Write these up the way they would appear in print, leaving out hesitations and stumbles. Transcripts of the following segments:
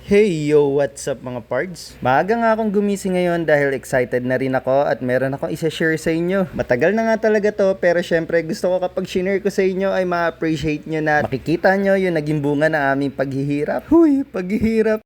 Hey yo, what's up mga pards? Maaga nga akong gumising ngayon dahil excited na rin ako at meron akong isa-share sa inyo. Matagal na nga talaga to pero syempre gusto ko kapag shinare ko sa inyo ay ma-appreciate nyo na makikita nyo yung naging bunga ng aming paghihirap. Huy, paghihirap!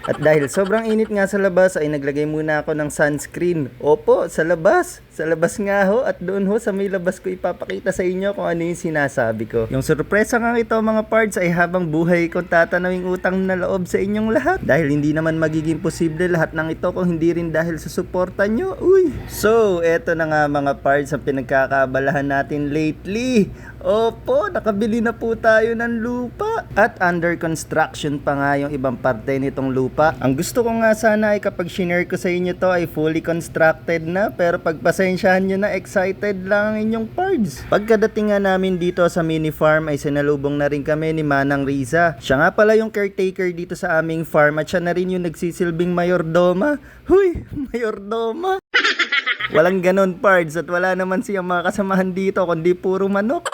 At dahil sobrang init nga sa labas ay naglagay muna ako ng sunscreen. Opo, sa labas. Sa labas nga ho at doon ho sa may labas ko ipapakita sa inyo kung ano yung sinasabi ko. Yung sorpresa nga ito mga pards ay habang buhay kong tatanawing utang na loob sa inyong lahat. Dahil hindi naman magiging posible lahat ng ito kung hindi rin dahil sa suporta nyo. Uy! So, eto na nga mga pards ang pinagkakabalahan natin lately. Opo, nakabili na po tayo ng lupa. At under construction pa nga yung ibang parte nitong lupa. Ang gusto ko nga sana ay kapag shinare ko sa inyo to ay fully constructed na. Pero pagpasensyahan nyo na excited lang ang inyong pards. Pagkadating nga namin dito sa mini farm ay sinalubong na rin kami ni Manang Riza. Siya nga pala yung caretaker dito sa aming farm at siya na rin yung nagsisilbing mayordoma. Huy, mayordoma! Walang ganon pards at wala naman siyang mga kasamahan dito kundi puro manok.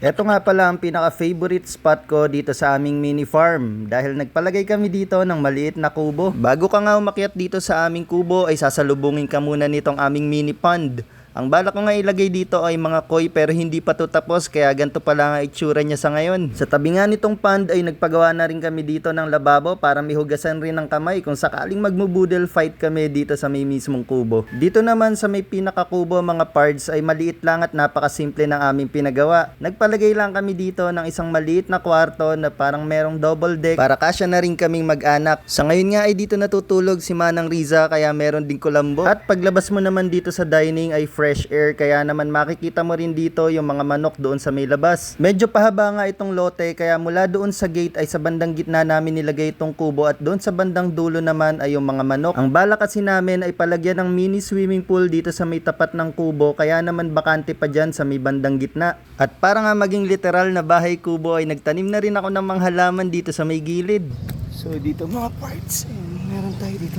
Ito nga pala ang pinaka-favorite spot ko dito sa aming mini farm dahil nagpalagay kami dito ng maliit na kubo. Bago ka nga umakyat dito sa aming kubo ay sasalubungin ka muna nitong aming mini pond. Ang balak ko nga ilagay dito ay mga koi pero hindi pa to tapos kaya ganito pala nga itsura niya sa ngayon. Sa tabi nga nitong pond ay nagpagawa na rin kami dito ng lababo para may hugasan rin ng kamay kung sakaling magmo-boodle fight kami dito sa may mismong kubo. Dito naman sa may pinakakubo mga pards ay maliit lang at napakasimple ng aming pinagawa. Nagpalagay lang kami dito ng isang maliit na kwarto na parang merong double deck para kasya na rin kaming mag-anak. Sa ngayon nga ay dito natutulog si Manang Riza kaya meron din kulambo. At paglabas mo naman dito sa dining ay fresh air kaya naman makikita mo rin dito yung mga manok doon sa may labas. Medyo pahaba nga itong lote kaya mula doon sa gate ay sa bandang gitna namin nilagay itong kubo at doon sa bandang dulo naman ay yung mga manok. Ang balak kasi namin ay palagyan ng mini swimming pool dito sa may tapat ng kubo kaya naman bakante pa dyan sa may bandang gitna. At para nga maging literal na bahay kubo ay nagtanim na rin ako ng mga halaman dito sa may gilid. So dito mga parts, meron tayo dito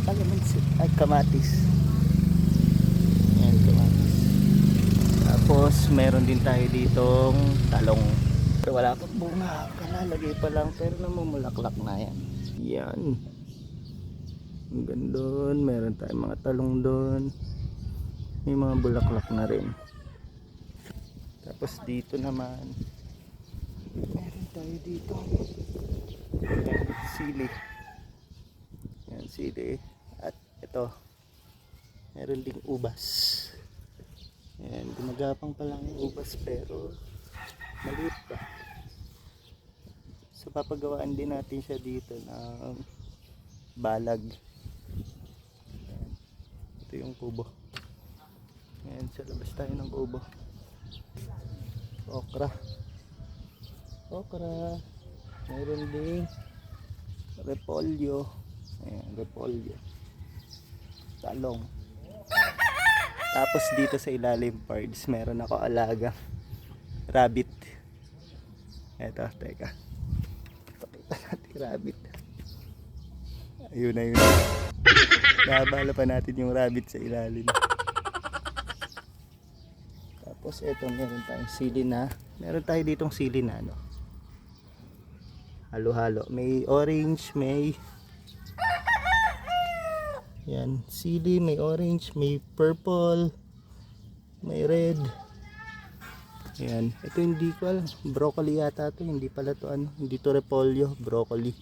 kalamansi at kamatis. Ayan, kamatis. Tapos meron din tayo ditong talong. Pero wala pa bunga, kalalagay pa lang pero namumulaklak na yan. Yan. Hanggang doon, meron tayong mga talong doon. May mga bulaklak na rin. Tapos dito naman meron tayo dito. Ayan, sili. Ayan, sili. At ito meron ding ubas. Ayan, gumagapang pa lang yung ubas pero maliit pa. So papagawaan din natin siya dito ng balag. Ayan. Ito yung kubo. Ayan, sa labas tayo ng kubo. Okra. Okra. Meron ding repolyo. Ayan, repolyo. Talong. Tapos dito sa ilalim parts, meron ako alaga rabbit. Eto, teka. Pakita natin rabbit. Ayun na yun. Nabala pa natin yung rabbit sa ilalim. Tapos eto, meron tayong sili na. Meron tayo ditong sili na ano. Halo-halo. May orange, may yan, sili, may orange, may purple, may red. Ayan, ito hindi ko alam, broccoli yata to, hindi pala to ano, hindi to repolyo, broccoli.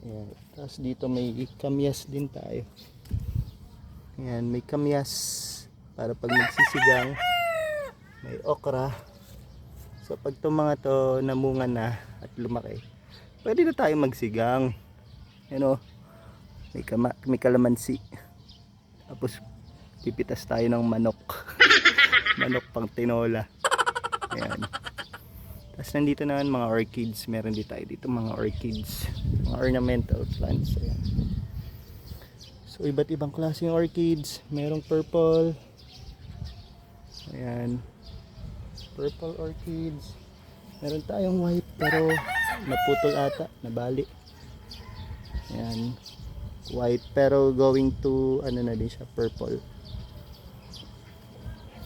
Ayan, tapos dito may kamyas din tayo. Ayan, may kamyas para pag magsisigang. May okra. So pag itong mga to namunga na at lumaki, pwede na tayo magsigang. Ayan o. May kalamansi. Tapos pipitas tayo ng manok. Manok pang tinola. Ayan. Tapos nandito naman mga orchids. Meron din tayo dito mga orchids. Mga ornamental plants. Ayan. So iba't ibang klase ng orchids. Merong purple. Ayan. Purple orchids. Meron tayong white pero naputol ata. Nabali. Ayan. White pero going to ano na din siya, purple.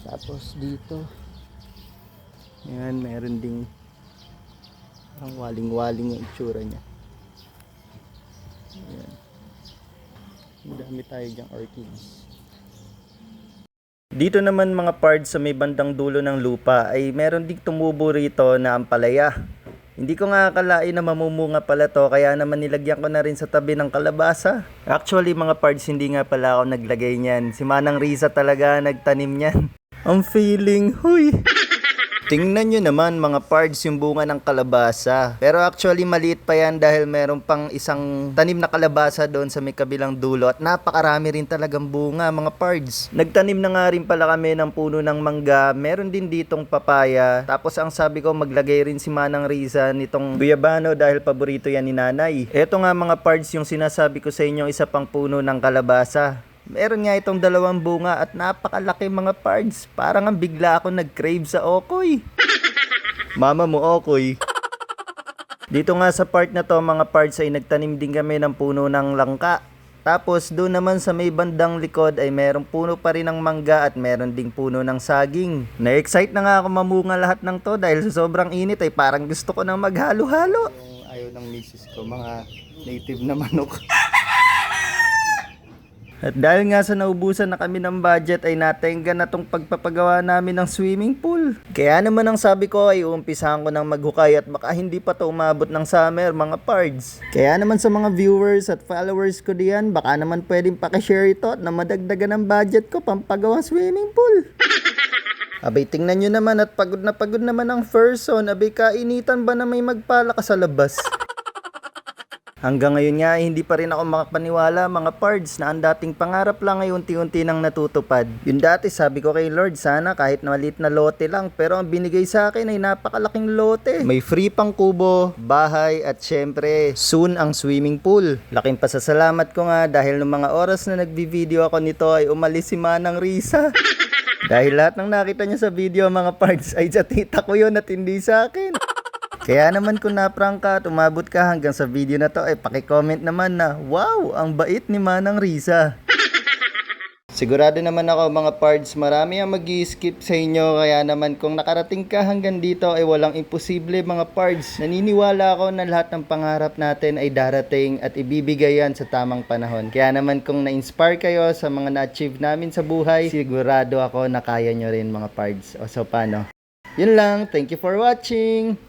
Tapos dito ayan, meron ding ang waling-waling yung itsura niya. Marami tayo dyang orchids. Dito naman mga pards sa may bandang dulo ng lupa ay meron ding tumubo rito na ampalaya. Hindi ko nga akalain na mamumunga pala to, kaya naman nilagyan ko na rin sa tabi ng kalabasa. Actually mga pards, hindi nga pala ako naglagay niyan. Si Manang Riza talaga nagtanim niyan. Ang feeling, huy! Tingnan nyo naman mga pards yung bunga ng kalabasa. Pero actually maliit pa yan dahil meron pang isang tanim na kalabasa doon sa may kabilang dulo. At napakarami rin talagang bunga mga pards. Nagtanim na nga rin pala kami ng puno ng mangga. Meron din ditong papaya. Tapos ang sabi ko maglagay rin si Manang Riza nitong guyabano dahil paborito yan ni nanay. Eto nga mga pards yung sinasabi ko sa inyo, isa pang puno ng kalabasa. Meron nga itong 2 bunga at napakalaki mga pards. Parang ang bigla ako nag-crave sa okoy. Mama mo okoy. Dito nga sa part na to mga pards ay nagtanim din kami ng puno ng langka. Tapos doon naman sa may bandang likod ay merong puno pa rin ng mangga at meron ding puno ng saging. Na-excite na nga ako mamunga lahat ng to dahil sa sobrang init ay parang gusto ko nang maghalo-halo. Yung ayaw ng misis ko, mga native na manok. At dahil nga sa naubusan na kami ng budget ay natengga na tong pagpapagawa namin ng swimming pool. Kaya naman ang sabi ko ay uumpisahan ko ng maghukay at baka hindi pa to umabot ng summer mga pards. Kaya naman sa mga viewers at followers ko diyan, baka naman pwedeng pakishare ito at na madagdagan ng budget ko pampagawa swimming pool. Abay tingnan nyo naman at pagod naman ang person. Abay kainitan ba na may magpalaka sa labas? Hanggang ngayon nga hindi pa rin ako makapaniwala mga pards na ang dating pangarap lang ay unti-unti nang natutupad. Yung dati sabi ko kay Lord sana kahit maliit na lote lang, pero ang binigay sa akin ay napakalaking lote. May free pang kubo, bahay at syempre soon ang swimming pool. Laking pasasalamat ko nga dahil nung mga oras na nagbi-video ako nito ay umalis si Manang Riza. Dahil lahat ng nakita niya sa video mga pards ay sa tita ko yun at hindi sa akin. Kaya naman kung na-prank ka at umabot ka hanggang sa video na to ay paki-comment naman na wow, ang bait ni Manang Riza. Sigurado naman ako mga pards, marami ang mag-i-skip sa inyo, kaya naman kung nakarating ka hanggang dito ay walang imposible mga pards. Naniniwala ako na lahat ng pangarap natin ay darating at ibibigay yan sa tamang panahon. Kaya naman kung na-inspire kayo sa mga na-achieve namin sa buhay, sigurado ako na kaya nyo rin mga pards. O so paano? Yun lang, thank you for watching!